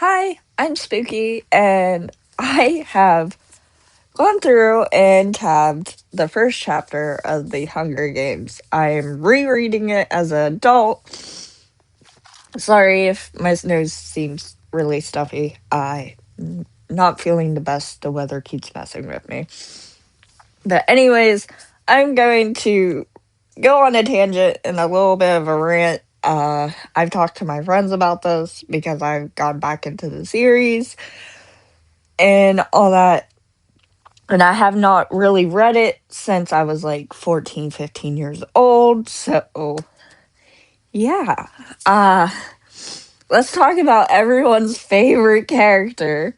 Hi, I'm Spooky, and I have gone through and tabbed the first chapter of the Hunger Games. I am rereading it as an adult. Sorry if my nose seems really stuffy. I'm not feeling the best. The weather keeps messing with me. But anyways, I'm going to go on a tangent and a little bit of a rant. I've talked to my friends about this because I've gone back into the series and all that. And I have not really read it since I was like 14, 15 years old. So, yeah. Uh, let's talk about everyone's favorite character,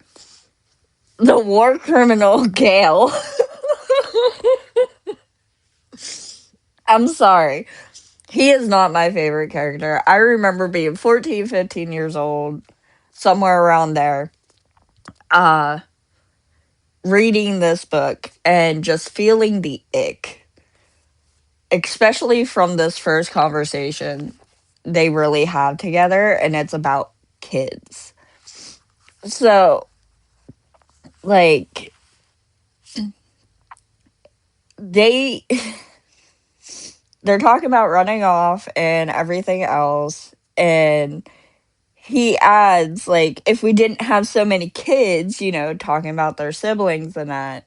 the war criminal Gale. I'm sorry. He is not my favorite character. I remember being 14, 15 years old, somewhere around there, uh, reading this book and just feeling the ick, especially from this first conversation they really have together, and it's about kids. So, like, they they're talking about running off and everything else, and he adds, like, if we didn't have so many kids, talking about their siblings and that.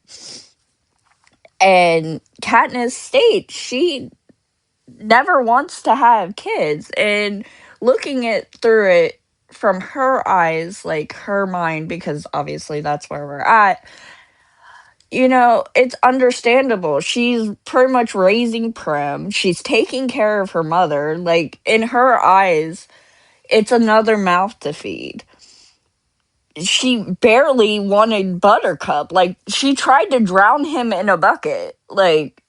And Katniss states she never wants to have kids, and looking it through it from her eyes, like her mind, because obviously that's where we're at, it's understandable. She's pretty much raising Prim. She's taking care of her mother. Like, in her eyes, it's another mouth to feed. She barely wanted Buttercup. Like, she tried to drown him in a bucket. Like,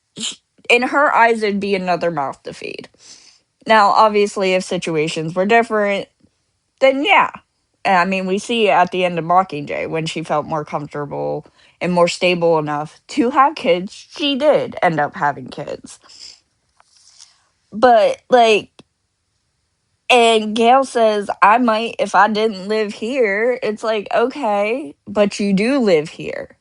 in her eyes, it'd be another mouth to feed. Now, obviously, if situations were different, then yeah. I mean, we see at the end of Mockingjay when she felt more comfortable and more stable enough to have kids, she did end up having kids. But, like, and Gale says, I might if I didn't live here. It's like, okay, but you do live here.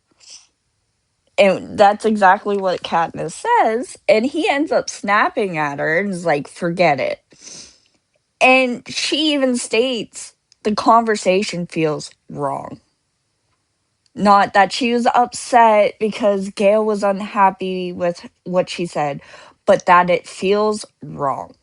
And that's exactly what Katniss says. And he ends up snapping at her and is like, forget it. And she even states the conversation feels wrong. Not that she was upset because Gale was unhappy with what she said, but that it feels wrong.